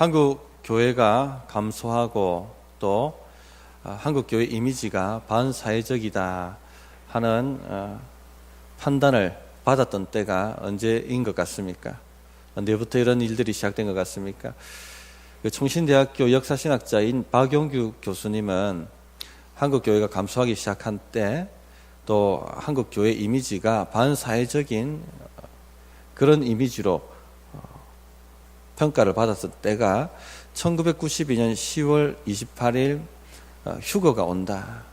한국 교회가 감소하고 또 한국 교회 이미지가 반사회적이다 하는 판단을 받았던 때가 언제인 것 같습니까? 언제부터 이런 일들이 시작된 것 같습니까? 총신대학교 역사신학자인 박용규 교수님은 한국 교회가 감소하기 시작한 때 또 한국 교회 이미지가 반사회적인 그런 이미지로 평가를 받았을 때가 1992년 10월 28일 휴거가 온다,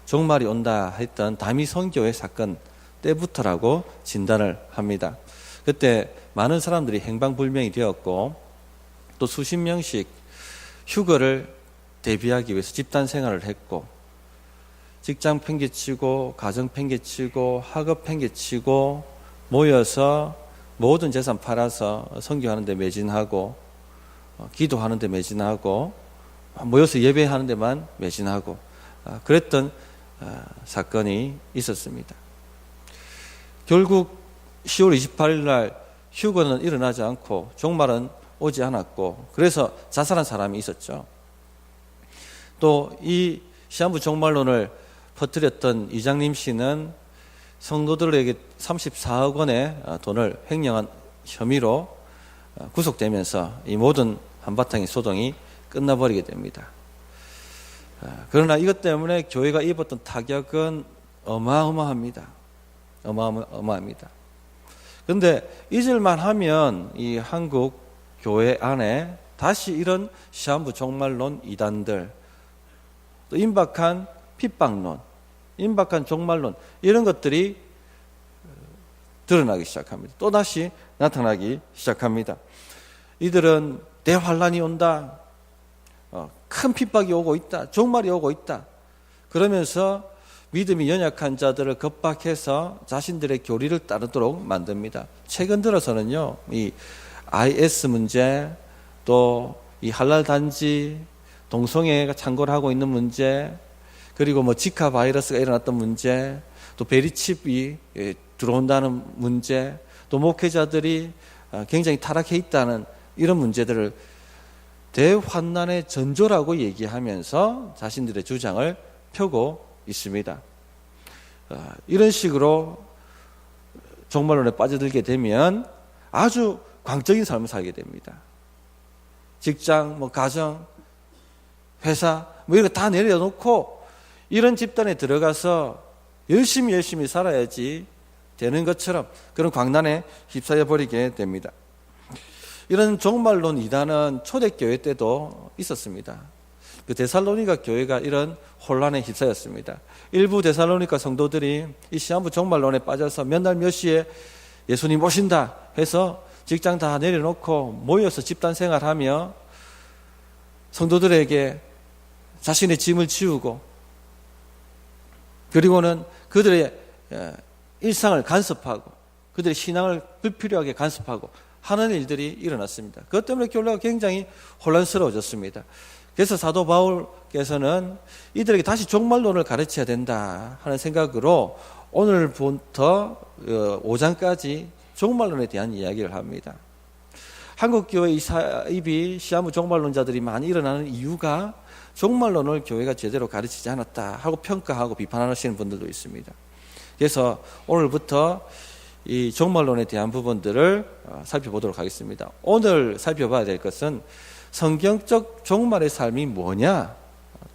종말이 온다 했던 다미 선교회 사건 때부터라고 진단을 합니다. 그때 많은 사람들이 행방불명이 되었고 또 수십 명씩 휴거를 대비하기 위해서 집단 생활을 했고 직장 팽개치고 가정 팽개치고 학업 팽개치고 모여서 모든 재산 팔아서 선교하는 데 매진하고 기도하는 데 매진하고 모여서 예배하는 데만 매진하고 그랬던 사건이 있었습니다. 결국 10월 28일 날 휴거는 일어나지 않고 종말은 오지 않았고 그래서 자살한 사람이 있었죠. 또 이 시한부 종말론을 퍼뜨렸던 이장림 씨는 성도들에게 34억 원의 돈을 횡령한 혐의로 구속되면서 이 모든 한바탕의 소동이 끝나버리게 됩니다. 그러나 이것 때문에 교회가 입었던 타격은 어마어마합니다. 어마어마합니다. 그런데 잊을만 하면 이 한국 교회 안에 다시 이런 시한부 종말론 이단들, 또 임박한 핍박론, 임박한 종말론 이런 것들이 드러나기 시작합니다. 또다시 나타나기 시작합니다. 이들은 대환란이 온다, 큰 핍박이 오고 있다, 종말이 오고 있다 그러면서 믿음이 연약한 자들을 겁박해서 자신들의 교리를 따르도록 만듭니다. 최근 들어서는요, 이 IS 문제, 또 이 할랄 단지, 동성애가 창궐 하고 있는 문제, 그리고 뭐 지카 바이러스가 일어났던 문제, 또 베리칩이 들어온다는 문제, 또 목회자들이 굉장히 타락해 있다는 이런 문제들을 대환난의 전조라고 얘기하면서 자신들의 주장을 펴고 있습니다. 이런 식으로 종말론에 빠져들게 되면 아주 광적인 삶을 살게 됩니다. 직장, 뭐 가정, 회사 뭐 이런 거 다 내려놓고 이런 집단에 들어가서 열심히 살아야지 되는 것처럼 그런 광란에 휩싸여 버리게 됩니다. 이런 종말론 이단은 초대교회 때도 있었습니다. 그 데살로니가 교회가 이런 혼란에 휩싸였습니다. 일부 데살로니가 성도들이 이 시한부 종말론에 빠져서 몇 날 몇 시에 예수님 오신다 해서 직장 다 내려놓고 모여서 집단 생활하며 성도들에게 자신의 짐을 지우고 그리고는 그들의 일상을 간섭하고 그들의 신앙을 불필요하게 간섭하고 하는 일들이 일어났습니다. 그것 때문에 교회가 굉장히 혼란스러워졌습니다. 그래서 사도 바울께서는 이들에게 다시 종말론을 가르쳐야 된다 하는 생각으로 오늘부터 5장까지 종말론에 대한 이야기를 합니다. 한국교회 이 사입이 시한부 종말론자들이 많이 일어나는 이유가 종말론을 교회가 제대로 가르치지 않았다 하고 평가하고 비판하시는 분들도 있습니다. 그래서 오늘부터 이 종말론에 대한 부분들을 살펴보도록 하겠습니다. 오늘 살펴봐야 될 것은 성경적 종말의 삶이 뭐냐,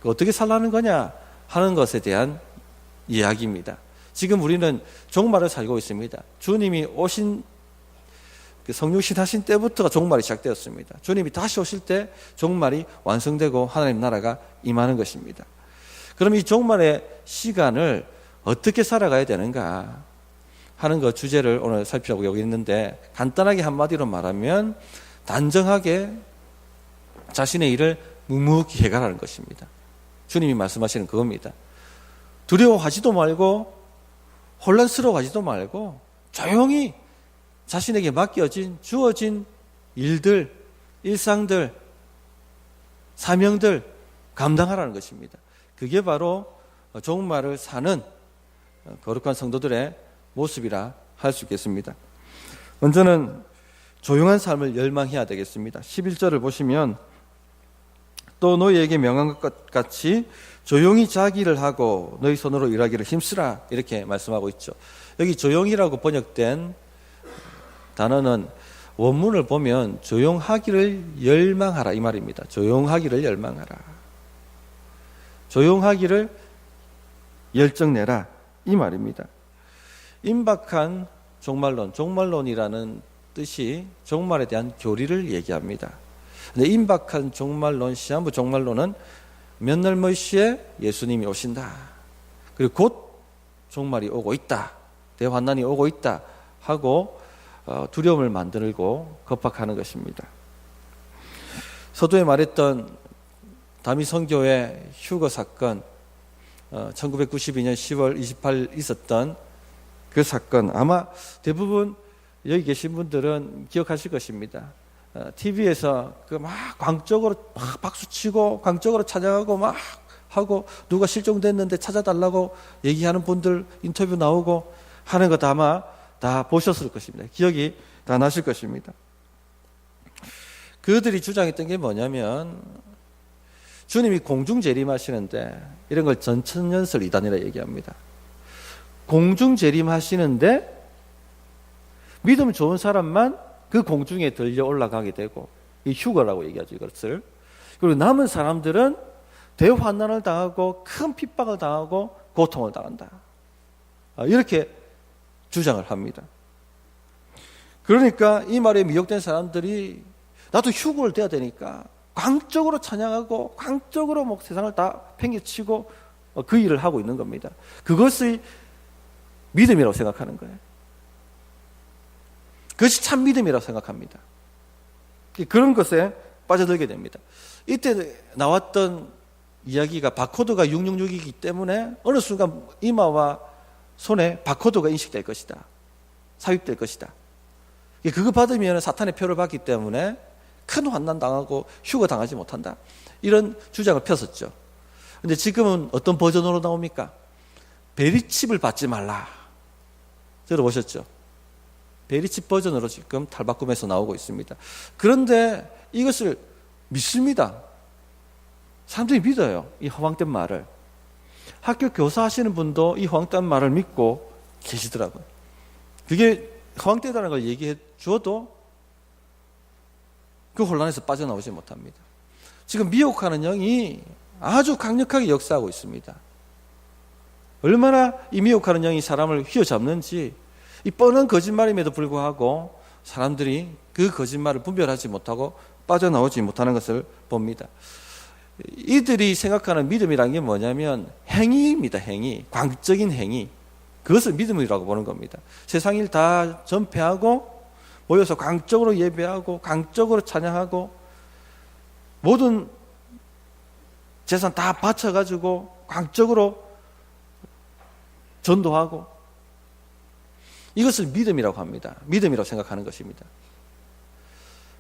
어떻게 살라는 거냐 하는 것에 대한 이야기입니다. 지금 우리는 종말을 살고 있습니다. 주님이 오신 성육신 하신 때부터가 종말이 시작되었습니다. 주님이 다시 오실 때 종말이 완성되고 하나님 나라가 임하는 것입니다. 그럼 이 종말의 시간을 어떻게 살아가야 되는가 하는 것 주제를 오늘 살펴보고 있는데 간단하게 한마디로 말하면 단정하게 자신의 일을 묵묵히 해가라는 것입니다. 주님이 말씀하시는 그겁니다. 두려워하지도 말고 혼란스러워하지도 말고 조용히 자신에게 맡겨진 주어진 일들, 일상들, 사명들 감당하라는 것입니다. 그게 바로 종말을 사는 거룩한 성도들의 모습이라 할 수 있겠습니다. 먼저는 조용한 삶을 열망해야 되겠습니다. 11절을 보시면 또 너희에게 명한 것 같이 조용히 자기를 하고 너희 손으로 일하기를 힘쓰라 이렇게 말씀하고 있죠. 여기 조용히라고 번역된 단어는 원문을 보면 조용하기를 열망하라 이 말입니다. 조용하기를 열망하라. 조용하기를 열정내라 이 말입니다. 임박한 종말론, 종말론이라는 뜻이 종말에 대한 교리를 얘기합니다. 근데 임박한 종말론, 시한부 종말론은 몇 날 몇 시에 예수님이 오신다. 그리고 곧 종말이 오고 있다. 대환난이 오고 있다 하고 두려움을 만들고 겁박하는 것입니다. 서두에 말했던 다미선교회 휴거 사건, 1992년 10월 28일 있었던 그 사건, 아마 대부분 여기 계신 분들은 기억하실 것입니다. TV에서 막 광적으로 막 박수치고 광적으로 찬양하고 막 하고 누가 실종됐는데 찾아달라고 얘기하는 분들 인터뷰 나오고 하는 것 아마 다 보셨을 것입니다. 기억이 다 나실 것입니다. 그들이 주장했던 게 뭐냐면 주님이 공중 재림하시는데 이런 걸 전천년설 이단이라 얘기합니다. 공중 재림하시는데 믿음 좋은 사람만 그 공중에 들려 올라가게 되고 이 휴거라고 얘기하죠. 이것을. 그리고 남은 사람들은 대환난을 당하고 큰 핍박을 당하고 고통을 당한다. 이렇게 주장을 합니다. 그러니까 이 말에 미혹된 사람들이 나도 휴거를 돼야 되니까 광적으로 찬양하고 광적으로 뭐 세상을 다 팽개치고 그 일을 하고 있는 겁니다. 그것이 믿음이라고 생각하는 거예요. 그것이 참 믿음이라고 생각합니다. 그런 것에 빠져들게 됩니다. 이때 나왔던 이야기가 바코드가 666이기 때문에 어느 순간 이마와 손에 바코드가 인식될 것이다. 삽입될 것이다. 그거 받으면 사탄의 표를 받기 때문에 큰 환난 당하고 휴거 당하지 못한다. 이런 주장을 폈었죠. 근데 지금은 어떤 버전으로 나옵니까? 베리칩을 받지 말라. 들어보셨죠? 베리칩 버전으로 지금 탈바꿈해서 나오고 있습니다. 그런데 이것을 믿습니다. 사람들이 믿어요. 이 허황된 말을. 학교 교사하시는 분도 이 허황된 말을 믿고 계시더라고요. 그게 허황되다는 걸 얘기해 주어도 그 혼란에서 빠져나오지 못합니다. 지금 미혹하는 영이 아주 강력하게 역사하고 있습니다. 얼마나 이 미혹하는 영이 사람을 휘어잡는지 이 뻔한 거짓말임에도 불구하고 사람들이 그 거짓말을 분별하지 못하고 빠져나오지 못하는 것을 봅니다. 이들이 생각하는 믿음이라는 게 뭐냐면 행위입니다. 행위. 광적인 행위. 그것을 믿음이라고 보는 겁니다. 세상 일 다 전폐하고 모여서 광적으로 예배하고 광적으로 찬양하고 모든 재산 다 바쳐가지고 광적으로 전도하고 이것을 믿음이라고 합니다. 믿음이라고 생각하는 것입니다.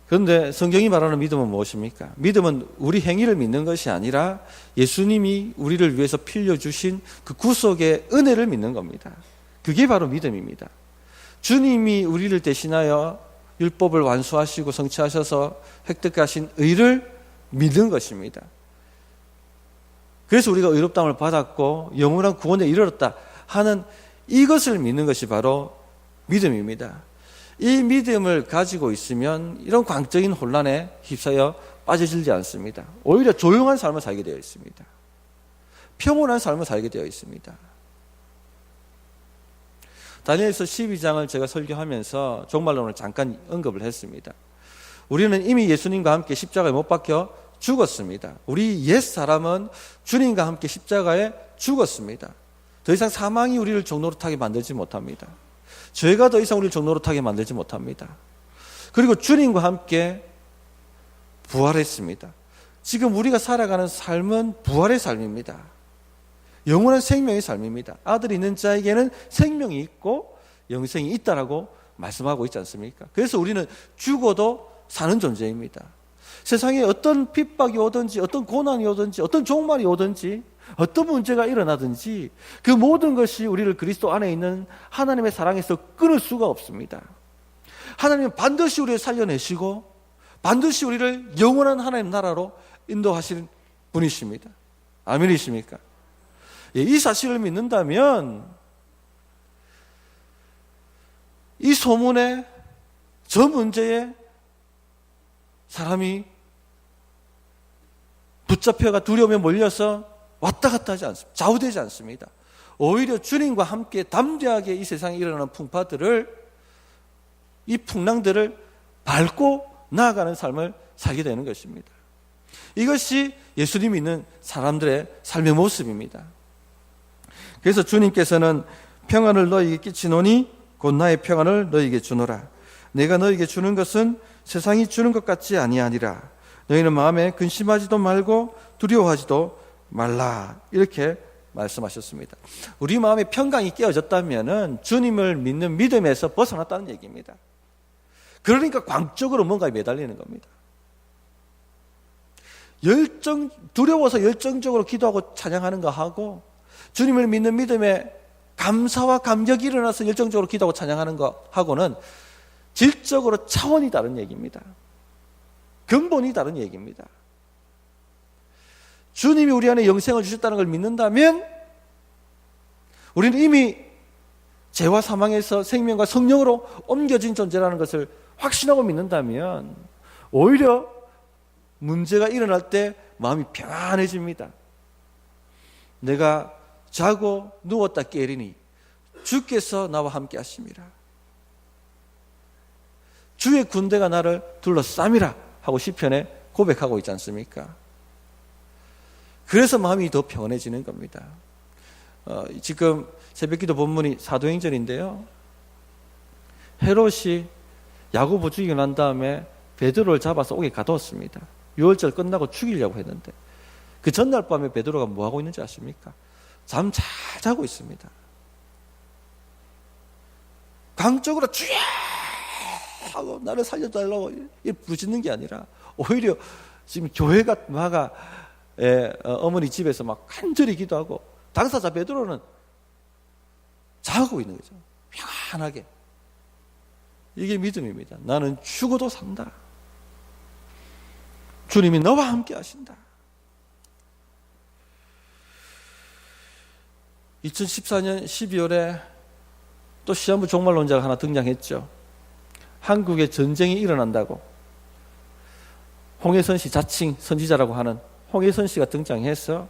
그런데 성경이 말하는 믿음은 무엇입니까? 믿음은 우리 행위를 믿는 것이 아니라 예수님이 우리를 위해서 빌려주신 그 구속의 은혜를 믿는 겁니다. 그게 바로 믿음입니다. 주님이 우리를 대신하여 율법을 완수하시고 성취하셔서 획득하신 의를 믿는 것입니다. 그래서 우리가 의롭다함을 받았고 영원한 구원에 이르렀다 하는 이것을 믿는 것이 바로 믿음입니다. 이 믿음을 가지고 있으면 이런 광적인 혼란에 휩싸여 빠져들지 않습니다. 오히려 조용한 삶을 살게 되어 있습니다. 평온한 삶을 살게 되어 있습니다. 다니엘서 12장을 제가 설교하면서 종말론을 잠깐 언급을 했습니다. 우리는 이미 예수님과 함께 십자가에 못 박혀 죽었습니다. 우리 옛사람은 주님과 함께 십자가에 죽었습니다. 더 이상 사망이 우리를 종노릇하게 만들지 못합니다. 죄가 더 이상 우리를 종노릇하게 만들지 못합니다. 그리고 주님과 함께 부활했습니다. 지금 우리가 살아가는 삶은 부활의 삶입니다. 영원한 생명의 삶입니다. 아들이 있는 자에게는 생명이 있고 영생이 있다라고 말씀하고 있지 않습니까? 그래서 우리는 죽어도 사는 존재입니다. 세상에 어떤 핍박이 오든지 어떤 고난이 오든지 어떤 종말이 오든지 어떤 문제가 일어나든지 그 모든 것이 우리를 그리스도 안에 있는 하나님의 사랑에서 끊을 수가 없습니다. 하나님은 반드시 우리를 살려내시고 반드시 우리를 영원한 하나님 나라로 인도하시는 분이십니다. 아멘이십니까? 예, 이 사실을 믿는다면 이 소문에 저 문제에 사람이 붙잡혀가 두려움에 몰려서 왔다 갔다 하지 않습니다. 좌우되지 않습니다. 오히려 주님과 함께 담대하게 이 세상에 일어나는 이 풍랑들을 밟고 나아가는 삶을 살게 되는 것입니다. 이것이 예수님 믿는 사람들의 삶의 모습입니다. 그래서 주님께서는 평안을 너희에게 끼치노니 곧 나의 평안을 너희에게 주노라. 내가 너희에게 주는 것은 세상이 주는 것 같지 아니하니라. 너희는 마음에 근심하지도 말고 두려워하지도 말라. 이렇게 말씀하셨습니다. 우리 마음에 평강이 깨어졌다면 주님을 믿는 믿음에서 벗어났다는 얘기입니다. 그러니까 광적으로 뭔가에 매달리는 겁니다. 두려워서 열정적으로 기도하고 찬양하는 거 하고 주님을 믿는 믿음에 감사와 감격이 일어나서 열정적으로 기도하고 찬양하는 거 하고는 질적으로 차원이 다른 얘기입니다. 근본이 다른 얘기입니다. 주님이 우리 안에 영생을 주셨다는 걸 믿는다면 우리는 이미 죄와 사망에서 생명과 성령으로 옮겨진 존재라는 것을 확신하고 믿는다면 오히려 문제가 일어날 때 마음이 평안해집니다. 내가 자고 누웠다 깨리니 주께서 나와 함께 하심이라. 주의 군대가 나를 둘러싸미라 하고 시편에 고백하고 있지 않습니까? 그래서 마음이 더 평안해지는 겁니다. 지금 새벽기도 본문이 사도행전인데요. 헤롯이 야고보 죽이고 난 다음에 베드로를 잡아서 옥에 가두었습니다. 유월절 끝나고 죽이려고 했는데 그 전날 밤에 베드로가 뭐 하고 있는지 아십니까? 잠 잘 자고 있습니다. 강적으로 주야 하고 나를 살려달라고 부르짖는 게 아니라 오히려 지금 교회가 마가 어머니 집에서 막 간절히 기도하고 당사자 베드로는 자고 있는 거죠. 평안하게. 이게 믿음입니다. 나는 죽어도 산다. 주님이 너와 함께 하신다. 2014년 12월에 또 시한부 종말론자가 하나 등장했죠. 한국에 전쟁이 일어난다고 홍해선 씨, 자칭 선지자라고 하는 홍해선 씨가 등장해서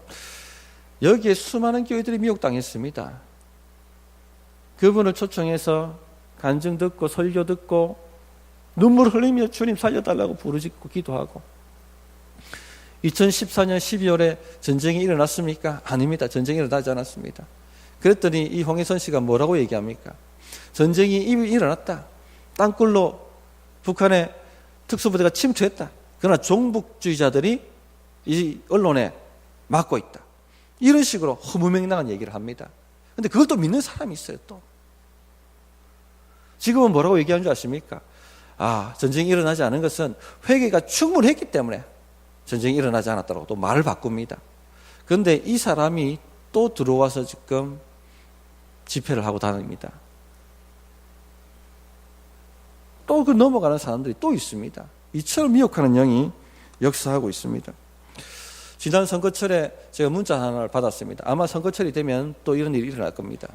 여기에 수많은 교회들이 미혹당했습니다. 그분을 초청해서 간증 듣고 설교 듣고 눈물 흘리며 주님 살려달라고 부르짖고 기도하고 2014년 12월에 전쟁이 일어났습니까? 아닙니다. 전쟁이 일어나지 않았습니다. 그랬더니 이 홍해선 씨가 뭐라고 얘기합니까? 전쟁이 이미 일어났다. 땅굴로 북한의 특수부대가 침투했다. 그러나 종북주의자들이 이 언론에 막고 있다. 이런 식으로 허무맹랑한 얘기를 합니다. 그런데 그걸 또 믿는 사람이 있어요. 또 지금은 뭐라고 얘기하는 줄 아십니까? 전쟁이 일어나지 않은 것은 회개가 충분했기 때문에 전쟁이 일어나지 않았다고 또 말을 바꿉니다. 그런데 이 사람이 또 들어와서 지금 집회를 하고 다닙니다. 또 그 넘어가는 사람들이 또 있습니다. 이처럼 미혹하는 영이 역사하고 있습니다. 지난 선거철에 제가 문자 하나를 받았습니다. 아마 선거철이 되면 또 이런 일이 일어날 겁니다.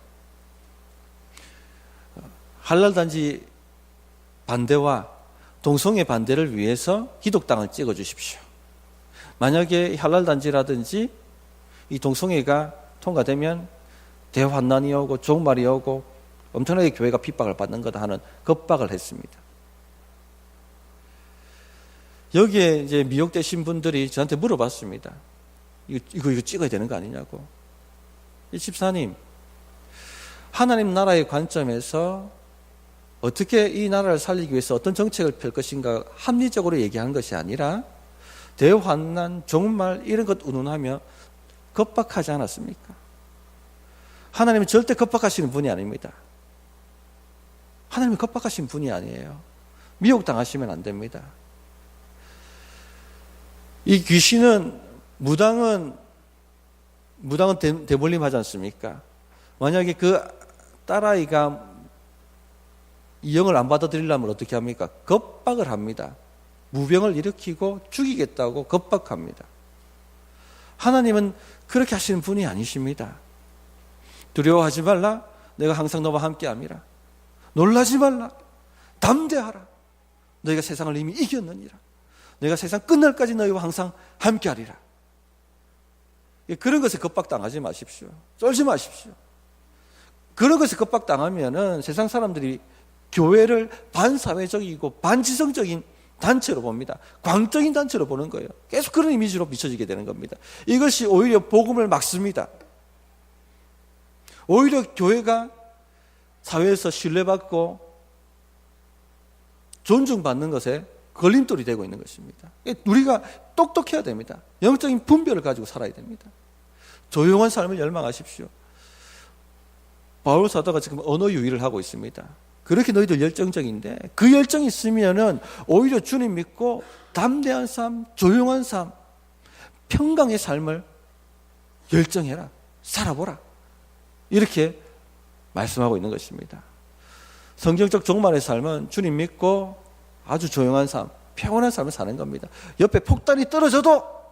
할랄단지 반대와 동성애 반대를 위해서 기독당을 찍어주십시오. 만약에 할랄단지라든지 이 동성애가 통과되면 대환난이 오고 종말이 오고 엄청나게 교회가 핍박을 받는 거다 하는 겁박을 했습니다. 여기에 이제 미혹되신 분들이 저한테 물어봤습니다. 이거 찍어야 되는 거 아니냐고. 이 집사님, 하나님 나라의 관점에서 어떻게 이 나라를 살리기 위해서 어떤 정책을 펼 것인가 합리적으로 얘기하는 것이 아니라 대환난, 종말 이런 것 운운하며 겁박하지 않았습니까? 하나님은 절대 겁박하시는 분이 아닙니다. 하나님은 겁박하시는 분이 아니에요. 미혹당하시면 안 됩니다. 이 귀신은 무당은 대물림 하지 않습니까? 만약에 그 딸아이가 이 영을 안 받아들이려면 어떻게 합니까? 겁박을 합니다. 무병을 일으키고 죽이겠다고 겁박합니다. 하나님은 그렇게 하시는 분이 아니십니다. 두려워하지 말라. 내가 항상 너와 함께 함이라. 놀라지 말라. 담대하라. 너희가 세상을 이미 이겼느니라. 너희가 세상 끝날까지 너희와 항상 함께 하리라. 그런 것에 겁박당하지 마십시오. 쫄지 마십시오. 그런 것에 겁박당하면은 세상 사람들이 교회를 반사회적이고 반지성적인 단체로 봅니다. 광적인 단체로 보는 거예요. 계속 그런 이미지로 비춰지게 되는 겁니다. 이것이 오히려 복음을 막습니다. 오히려 교회가 사회에서 신뢰받고 존중받는 것에 걸림돌이 되고 있는 것입니다. 우리가 똑똑해야 됩니다. 영적인 분별을 가지고 살아야 됩니다. 조용한 삶을 열망하십시오. 바울 사도가 지금 언어 유희를 하고 있습니다. 그렇게 너희들 열정적인데 그 열정이 있으면은 오히려 주님 믿고 담대한 삶, 조용한 삶, 평강의 삶을 열정해라. 살아보라. 이렇게 말씀하고 있는 것입니다. 성경적 종말의 삶은 주님 믿고 아주 조용한 삶, 평온한 삶을 사는 겁니다. 옆에 폭탄이 떨어져도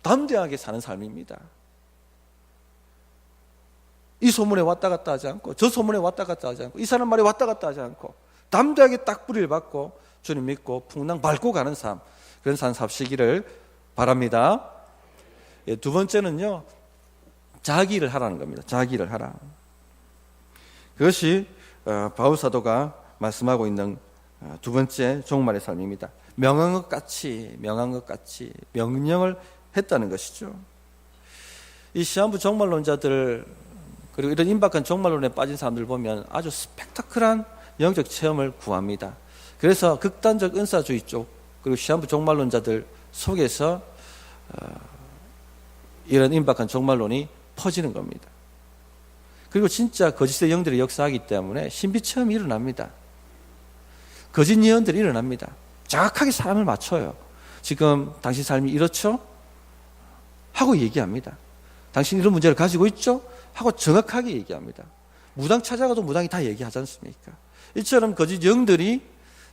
담대하게 사는 삶입니다. 이 소문에 왔다 갔다 하지 않고 저 소문에 왔다 갔다 하지 않고 이 사람 말에 왔다 갔다 하지 않고 담대하게 딱 뿌리를 받고 주님 믿고 풍랑 밟고 가는 삶, 그런 삶 삽시기를 바랍니다. 두 번째는요, 자기 일을 하라는 겁니다. 자기 일을 하라. 그것이 바울 사도가 말씀하고 있는 두 번째 종말의 삶입니다. 명한 것 같이 명령을 했다는 것이죠. 이 시한부 종말론자들, 그리고 이런 임박한 종말론에 빠진 사람들 보면 아주 스펙타클한 영적 체험을 구합니다. 그래서 극단적 은사주의 쪽, 그리고 시한부 종말론자들 속에서 이런 임박한 종말론이 퍼지는 겁니다. 그리고 진짜 거짓의 영들이 역사하기 때문에 신비체험이 일어납니다. 거짓 예언들이 일어납니다. 정확하게 사람을 맞춰요. 지금 당신 삶이 이렇죠? 하고 얘기합니다. 당신 이런 문제를 가지고 있죠? 하고 정확하게 얘기합니다. 무당 찾아가도 무당이 다 얘기하지 않습니까? 이처럼 거짓 영들이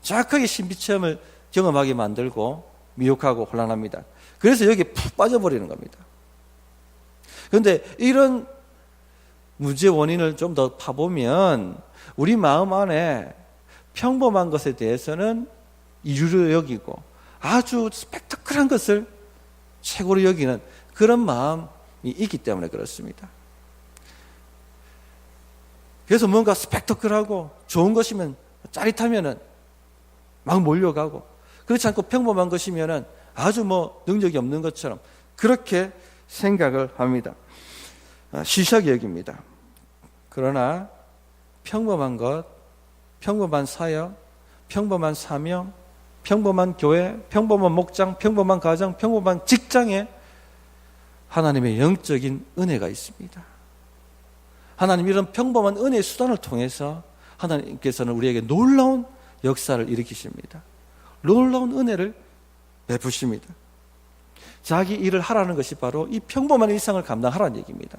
정확하게 신비체험을 경험하게 만들고 미혹하고 혼란합니다. 그래서 여기에 푹 빠져버리는 겁니다. 그런데 이런 문제 원인을 좀 더 파보면 우리 마음 안에 평범한 것에 대해서는 이유로 여기고 아주 스펙타클한 것을 최고로 여기는 그런 마음이 있기 때문에 그렇습니다. 그래서 뭔가 스펙타클하고 좋은 것이면 짜릿하면은 막 몰려가고, 그렇지 않고 평범한 것이면은 아주 능력이 없는 것처럼 그렇게 생각을 합니다. 시시하게 여깁니다. 그러나 평범한 것, 평범한 사역, 평범한 사명, 평범한 교회, 평범한 목장, 평범한 가정, 평범한 직장에 하나님의 영적인 은혜가 있습니다. 하나님 이런 평범한 은혜의 수단을 통해서 하나님께서는 우리에게 놀라운 역사를 일으키십니다. 놀라운 은혜를 베푸십니다. 자기 일을 하라는 것이 바로 이 평범한 일상을 감당하라는 얘기입니다.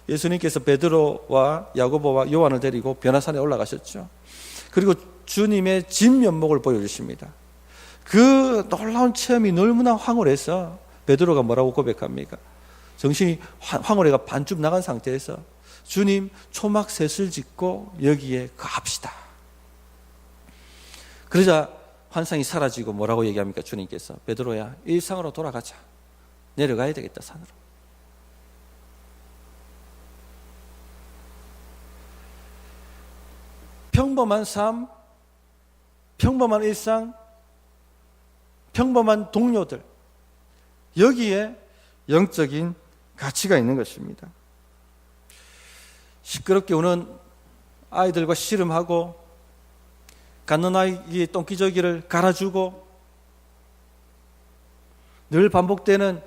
예수님께서 베드로와 야고보와 요한을 데리고 변화산에 올라가셨죠. 그리고 주님의 진면목을 보여주십니다. 그 놀라운 체험이 너무나 황홀해서 베드로가 뭐라고 고백합니까? 정신이 황홀해가 반쯤 나간 상태에서 주님 초막 셋을 짓고 여기에 거합시다. 그러자 환상이 사라지고 뭐라고 얘기합니까? 주님께서 베드로야 일상으로 돌아가자. 내려가야 되겠다 산으로. 평범한 삶, 평범한 일상, 평범한 동료들, 여기에 영적인 가치가 있는 것입니다. 시끄럽게 우는 아이들과 씨름하고 갖는 아이의 똥기저귀를 갈아주고 늘 반복되는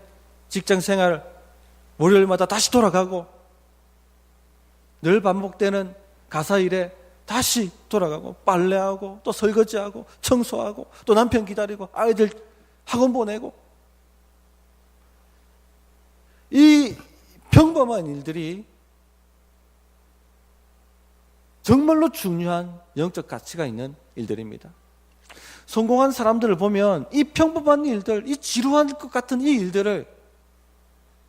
직장생활 월요일마다 다시 돌아가고 늘 반복되는 가사일에 다시 돌아가고 빨래하고 또 설거지하고 청소하고 또 남편 기다리고 아이들 학원 보내고 이 평범한 일들이 정말로 중요한 영적 가치가 있는 일들입니다. 성공한 사람들을 보면 이 평범한 일들, 이 지루한 것 같은 이 일들을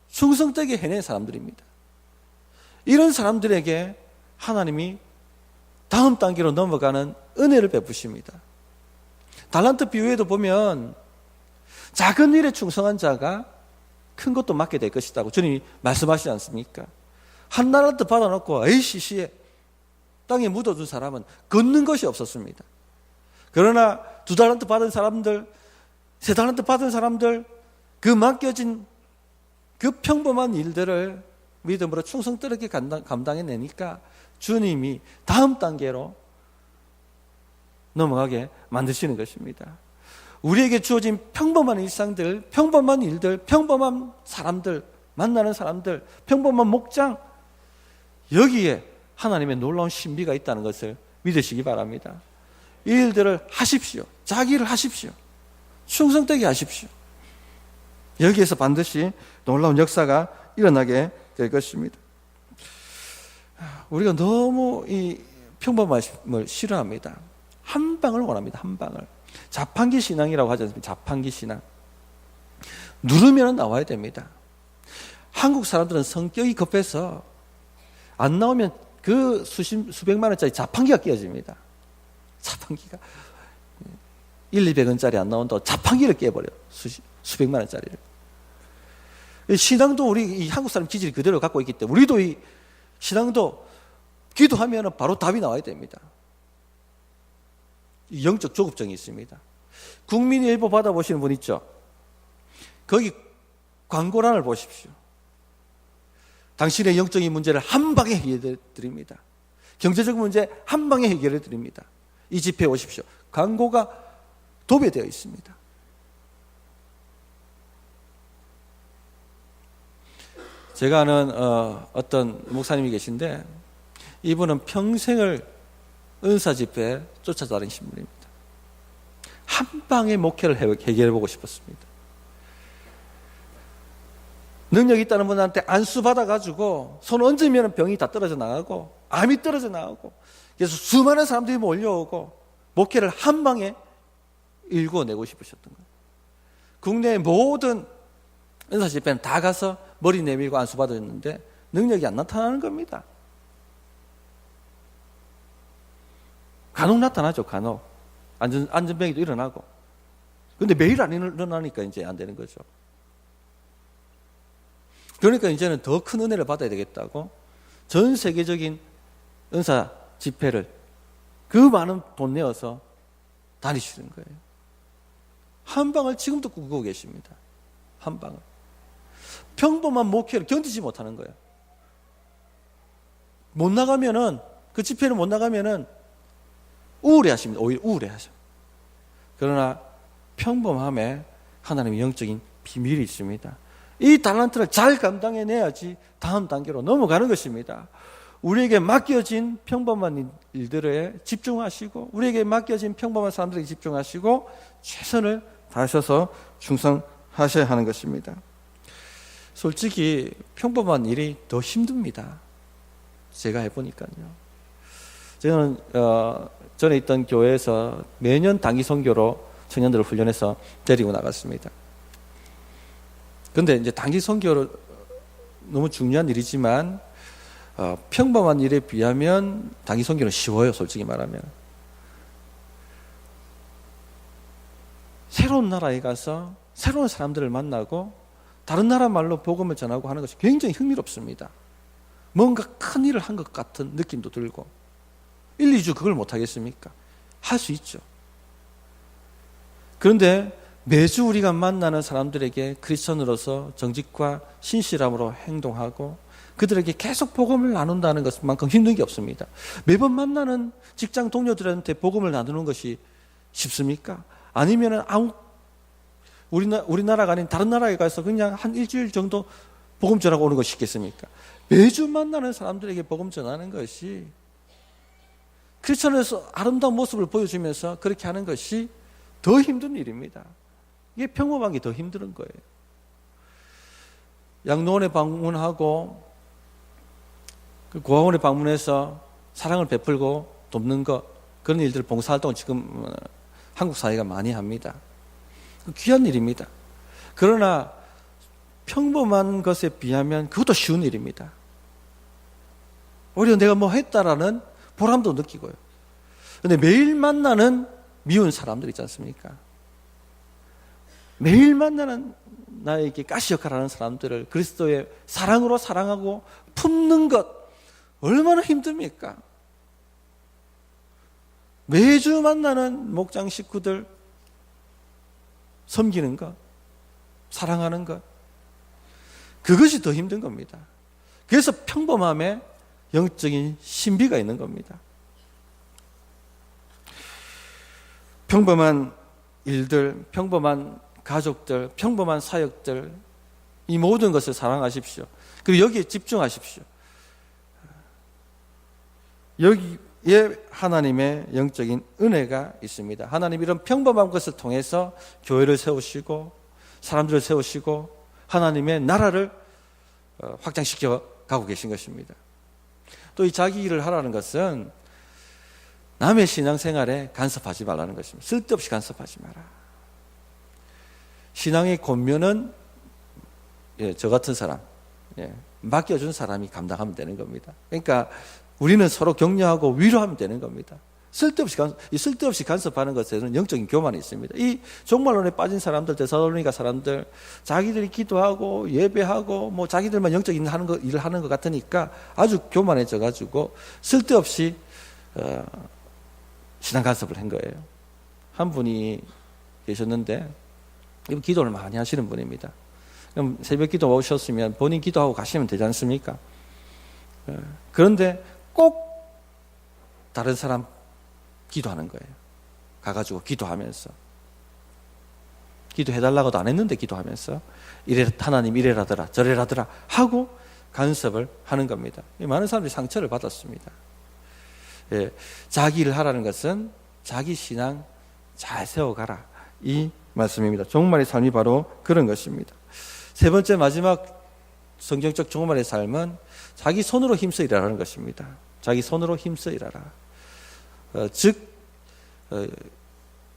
충성되게 해낸 사람들입니다. 이런 사람들에게 하나님이 다음 단계로 넘어가는 은혜를 베푸십니다. 달란트 비유에도 보면 작은 일에 충성한 자가 큰 것도 맡게 될 것이라고 주님이 말씀하시지 않습니까? 한 달란트 받아놓고 에이시시에 땅에 묻어둔 사람은 걷는 것이 없었습니다. 그러나 2달란트 받은 사람들, 3달란트 받은 사람들, 그 맡겨진 그 평범한 일들을 믿음으로 충성스럽게 감당해내니까 주님이 다음 단계로 넘어가게 만드시는 것입니다. 우리에게 주어진 평범한 일상들, 평범한 일들, 평범한 사람들, 만나는 사람들, 평범한 목장, 여기에 하나님의 놀라운 신비가 있다는 것을 믿으시기 바랍니다. 이 일들을 하십시오. 자기 일을 하십시오. 충성되게 하십시오. 여기에서 반드시 놀라운 역사가 일어나게 될 것입니다. 우리가 너무 이 평범함을 싫어합니다. 한 방을 원합니다. 한 방을. 자판기 신앙이라고 하지 않습니까? 자판기 신앙. 누르면 나와야 됩니다. 한국 사람들은 성격이 급해서 안 나오면 그 수백만 원짜리 자판기가 깨집니다. 자판기가 200원짜리 안 나온다고 자판기를 깨버려요. 수백만 원짜리를. 신앙도 우리 이 한국 사람 기질이 그대로 갖고 있기 때문에 우리도 이 신앙도 기도하면 바로 답이 나와야 됩니다. 영적 조급증이 있습니다. 국민일보 받아보시는 분 있죠? 거기 광고란을 보십시오. 당신의 영적인 문제를 한 방에 해결해 드립니다. 경제적 문제 한 방에 해결해 드립니다. 이 집회에 오십시오. 광고가 도배되어 있습니다. 제가 아는 어떤 목사님이 계신데 이분은 평생을 은사 집회에 쫓아다니신 분입니다. 한 방에 목회를 해결해보고 싶었습니다. 능력이 있다는 분한테 안수 받아가지고 손 얹으면 병이 다 떨어져 나가고 암이 떨어져 나가고 그래서 수많은 사람들이 몰려오고 목회를 한 방에 일궈내고 싶으셨던 거예요. 국내의 모든 은사 집회는 다 가서 머리 내밀고 안수 받았는데 능력이 안 나타나는 겁니다. 간혹 나타나죠. 간혹 안전병이도 일어나고. 근데 매일 안 일어나니까 이제 안 되는 거죠. 그러니까 이제는 더 큰 은혜를 받아야 되겠다고 전 세계적인 은사 집회를 그 많은 돈 내어서 다니시는 거예요. 한 방을 지금도 꾸고 계십니다. 한 방을. 평범한 목회를 견디지 못하는 거예요. 못 나가면은, 그 집회를 못 나가면은 우울해 하십니다. 오히려 우울해 하셔. 그러나 평범함에 하나님의 영적인 비밀이 있습니다. 이 달란트를 잘 감당해내야지 다음 단계로 넘어가는 것입니다. 우리에게 맡겨진 평범한 일들에 집중하시고 우리에게 맡겨진 평범한 사람들에게 집중하시고 최선을 다하셔서 충성하셔야 하는 것입니다. 솔직히 평범한 일이 더 힘듭니다. 제가 해보니까요. 저는 전에 있던 교회에서 매년 단기 선교로 청년들을 훈련해서 데리고 나갔습니다. 근데 이제 단기 선교로 너무 중요한 일이지만 평범한 일에 비하면 단기 선교는 쉬워요. 솔직히 말하면. 새로운 나라에 가서 새로운 사람들을 만나고 다른 나라 말로 복음을 전하고 하는 것이 굉장히 흥미롭습니다. 뭔가 큰 일을 한 것 같은 느낌도 들고 1, 2주 그걸 못하겠습니까? 할 수 있죠. 그런데 매주 우리가 만나는 사람들에게 크리스천으로서 정직과 신실함으로 행동하고 그들에게 계속 복음을 나눈다는 것만큼 힘든 게 없습니다. 매번 만나는 직장 동료들한테 복음을 나누는 것이 쉽습니까? 아니면은 우리나라가 아닌 다른 나라에 가서 그냥 한 일주일 정도 복음 전하고 오는 것이 쉽겠습니까? 매주 만나는 사람들에게 복음 전하는 것이 크리스천에서 아름다운 모습을 보여주면서 그렇게 하는 것이 더 힘든 일입니다. 이게 평범한 게 더 힘든 거예요. 양로원에 방문하고 그 고아원에 방문해서 사랑을 베풀고 돕는 것, 그런 일들 봉사활동을 지금 한국 사회가 많이 합니다. 귀한 일입니다. 그러나 평범한 것에 비하면 그것도 쉬운 일입니다. 오히려 내가 뭐 했다라는 보람도 느끼고요. 그런데 매일 만나는 미운 사람들 있지 않습니까? 매일 만나는 나에게 가시 역할을 하는 사람들을 그리스도의 사랑으로 사랑하고 품는 것 얼마나 힘듭니까? 매주 만나는 목장 식구들 섬기는 것, 사랑하는 것, 그것이 더 힘든 겁니다. 그래서 평범함에 영적인 신비가 있는 겁니다. 평범한 일들, 평범한 가족들, 평범한 사역들, 이 모든 것을 사랑하십시오. 그리고 여기에 집중하십시오. 여기에 하나님의 영적인 은혜가 있습니다. 하나님 이런 평범한 것을 통해서 교회를 세우시고 사람들을 세우시고 하나님의 나라를 확장시켜 가고 계신 것입니다. 또 이 자기 일을 하라는 것은 남의 신앙생활에 간섭하지 말라는 것입니다. 쓸데없이 간섭하지 마라. 신앙의 권면은 저 같은 사람, 맡겨준 사람이 감당하면 되는 겁니다. 그러니까 우리는 서로 격려하고 위로하면 되는 겁니다. 쓸데없이 간섭하는 것에는 영적인 교만이 있습니다. 이 종말론에 빠진 사람들, 데살로니가 사람들, 자기들이 기도하고 예배하고 뭐 자기들만 영적인 일을 하는 것 같으니까 아주 교만해져 가지고 쓸데없이 신앙 간섭을 한 거예요. 한 분이 계셨는데 이분 기도를 많이 하시는 분입니다. 그럼 새벽 기도 오셨으면 본인 기도하고 가시면 되지 않습니까? 그런데 꼭 다른 사람 기도하는 거예요. 가가지고 기도하면서 기도해달라고도 안 했는데 기도하면서 하나님 이래라더라 저래라더라 하고 간섭을 하는 겁니다. 많은 사람들이 상처를 받았습니다. 자기 일을 하라는 것은 자기 신앙 잘 세워가라 이 말씀입니다. 종말의 삶이 바로 그런 것입니다. 세 번째 마지막 성경적 종말의 삶은 자기 손으로 힘써 일하라는 것입니다. 자기 손으로 힘써 일하라. 즉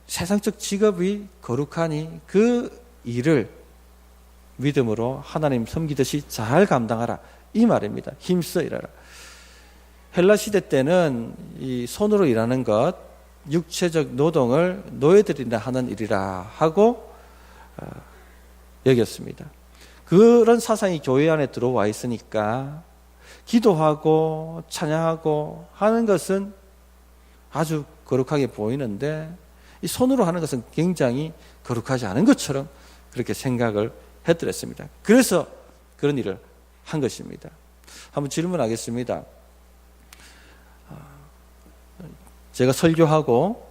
세상적 직업이 거룩하니 그 일을 믿음으로 하나님 섬기듯이 잘 감당하라 이 말입니다. 힘써 일하라. 헬라 시대 때는 이 손으로 일하는 것, 육체적 노동을 노예들이나 하는 일이라 하고 여겼습니다. 그런 사상이 교회 안에 들어와 있으니까 기도하고 찬양하고 하는 것은 아주 거룩하게 보이는데 이 손으로 하는 것은 굉장히 거룩하지 않은 것처럼 그렇게 생각을 했더랬습니다. 그래서 그런 일을 한 것입니다. 한번 질문하겠습니다. 제가 설교하고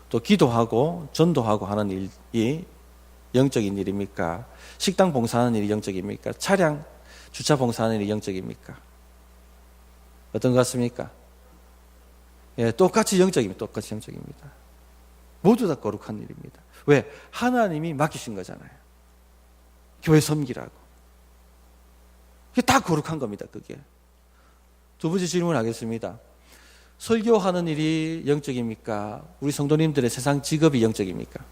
또 기도하고 전도하고 하는 일이 영적인 일입니까? 식당 봉사하는 일이 영적입니까? 차량 주차 봉사하는 일이 영적입니까? 어떤 것 같습니까? 똑같이 영적입니다. 똑같이 영적입니다. 모두 다 거룩한 일입니다. 왜? 하나님이 맡기신 거잖아요. 교회 섬기라고. 그게 다 거룩한 겁니다. 그게. 두 번째 질문하겠습니다. 설교하는 일이 영적입니까? 우리 성도님들의 세상 직업이 영적입니까?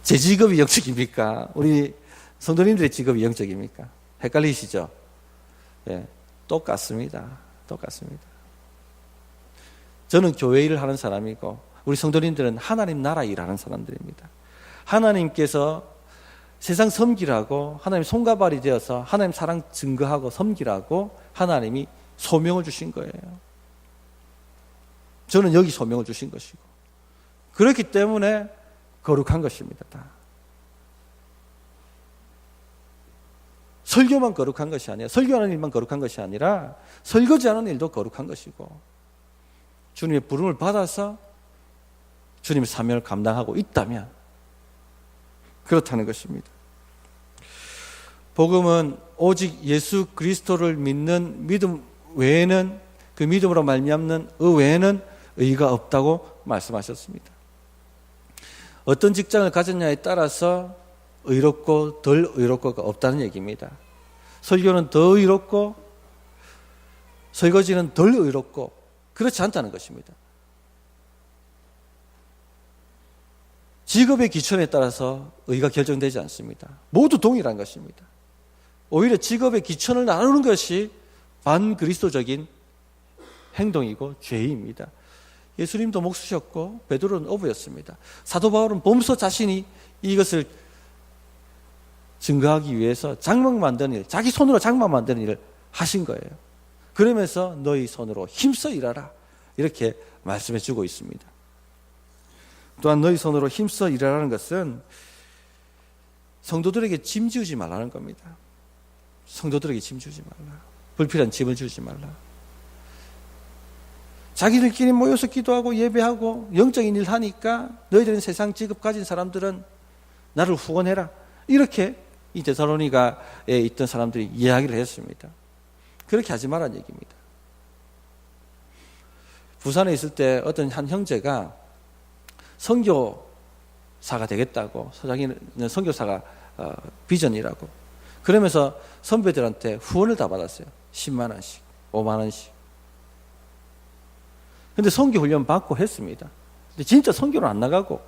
제 직업이 영적입니까? 우리 성도님들의 직업이 영적입니까? 헷갈리시죠? 똑같습니다. 똑같습니다. 저는 교회 일을 하는 사람이고 우리 성도님들은 하나님 나라 일하는 사람들입니다. 하나님께서 세상 섬기라고 하나님 손가발이 되어서 하나님 사랑 증거하고 섬기라고 하나님이 소명을 주신 거예요. 저는 여기 소명을 주신 것이고 그렇기 때문에 거룩한 것입니다. 다. 설교만 거룩한 것이 아니라 설교하는 일만 거룩한 것이 아니라 설거지하는 일도 거룩한 것이고 주님의 부름을 받아서 주님의 사명을 감당하고 있다면 그렇다는 것입니다. 복음은 오직 예수 그리스도를 믿는 믿음 외에는 그 믿음으로 말미암는 외에는 의가 없다고 말씀하셨습니다. 어떤 직장을 가졌냐에 따라서 의롭고 덜 의롭고가 없다는 얘기입니다. 설교는 더 의롭고 설거지는 덜 의롭고 그렇지 않다는 것입니다. 직업의 기천에 따라서 의가 결정되지 않습니다. 모두 동일한 것입니다. 오히려 직업의 기천을 나누는 것이 반그리스도적인 행동이고 죄입니다. 예수님도 목수셨고 베드로는 어부였습니다. 사도 바울은 몸소 자신이 이것을 증거하기 위해서 장막 만드는 일, 자기 손으로 장막 만드는 일을 하신 거예요. 그러면서 너희 손으로 힘써 일하라 이렇게 말씀해 주고 있습니다. 또한 너희 손으로 힘써 일하라는 것은 성도들에게 짐 지우지 말라는 겁니다. 성도들에게 짐 지우지 말라. 불필요한 짐을 주지 말라. 자기들끼리 모여서 기도하고 예배하고 영적인 일 하니까 너희들은 세상 직업 가진 사람들은 나를 후원해라. 이렇게 이 데살로니가에 있던 사람들이 이야기를 했습니다. 그렇게 하지 말라는 얘기입니다. 부산에 있을 때 어떤 한 형제가 선교사가 되겠다고, 소장이는 선교사가 비전이라고 그러면서 선배들한테 후원을 다 받았어요. 10만 원씩 5만 원씩. 근데 선교 훈련 받고 했습니다. 근데 진짜 선교는 안 나가고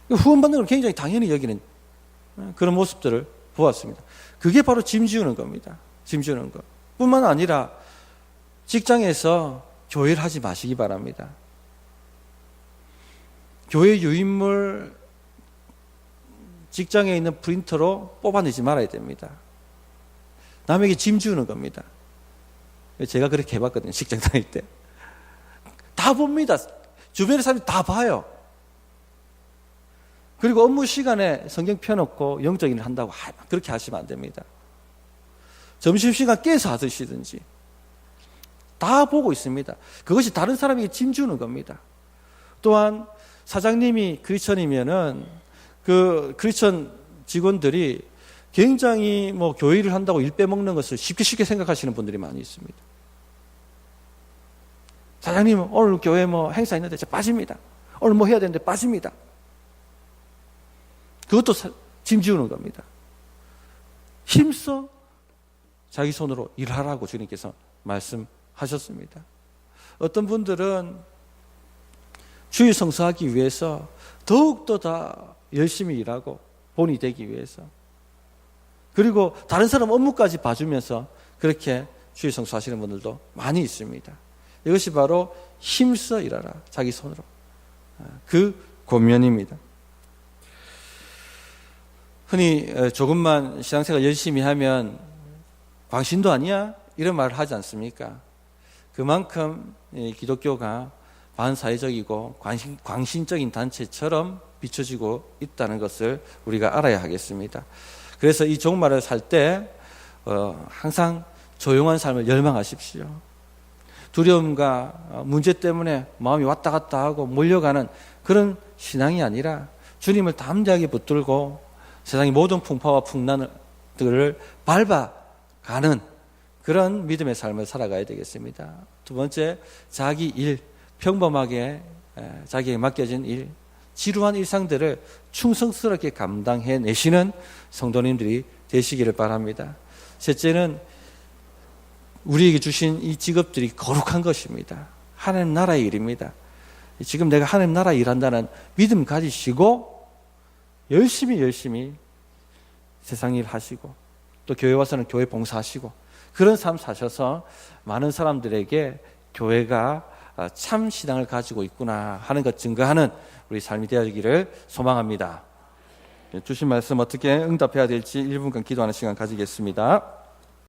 후원 받는 걸 굉장히 당연히 여기는 그런 모습들을 보았습니다. 그게 바로 짐 지우는 겁니다. 짐 지우는 것. 뿐만 아니라 직장에서 교회를 하지 마시기 바랍니다. 교회 유인물 직장에 있는 프린터로 뽑아내지 말아야 됩니다. 남에게 짐 지우는 겁니다. 제가 그렇게 해봤거든요. 직장 다닐 때. 다 봅니다. 주변의 사람이 다 봐요. 그리고 업무 시간에 성경 펴놓고 영적인 일 한다고 그렇게 하시면 안 됩니다. 점심시간 깨서 하시든지 다 보고 있습니다. 그것이 다른 사람에게 짐 주는 겁니다. 또한 사장님이 크리스천이면은 그 크리스천 직원들이 굉장히 교회 일을 한다고 일 빼먹는 것을 쉽게 생각하시는 분들이 많이 있습니다. 사장님 오늘 교회 행사 있는데 제가 빠집니다. 오늘 해야 되는데 빠집니다. 그것도 짐 지우는 겁니다. 힘써 자기 손으로 일하라고 주님께서 말씀하셨습니다. 어떤 분들은 주일 성수하기 위해서 더욱더 다 열심히 일하고 본이 되기 위해서, 그리고 다른 사람 업무까지 봐주면서 그렇게 주일 성수하시는 분들도 많이 있습니다. 이것이 바로 힘써 일하라, 자기 손으로. 그 권면입니다. 흔히 조금만 신앙생활 열심히 하면 광신도 아니야? 이런 말을 하지 않습니까? 그만큼 기독교가 반사회적이고 광신적인 단체처럼 비춰지고 있다는 것을 우리가 알아야 하겠습니다. 그래서 이 종말을 살 때 항상 조용한 삶을 열망하십시오. 두려움과 문제 때문에 마음이 왔다 갔다 하고 몰려가는 그런 신앙이 아니라 주님을 담대하게 붙들고 세상의 모든 풍파와 풍랑들을 밟아가는 그런 믿음의 삶을 살아가야 되겠습니다. 두 번째, 자기 일, 평범하게 자기에게 맡겨진 일, 지루한 일상들을 충성스럽게 감당해내시는 성도님들이 되시기를 바랍니다. 셋째는 우리에게 주신 이 직업들이 거룩한 것입니다. 하나님 나라의 일입니다. 지금 내가 하나님 나라 일한다는 믿음 가지시고 열심히 세상 일 하시고 또 교회 와서는 교회 봉사하시고 그런 삶 사셔서 많은 사람들에게 교회가 참 신앙을 가지고 있구나 하는 것 증거하는 우리 삶이 되어지기를 소망합니다. 주신 말씀 어떻게 응답해야 될지 1분간 기도하는 시간 가지겠습니다.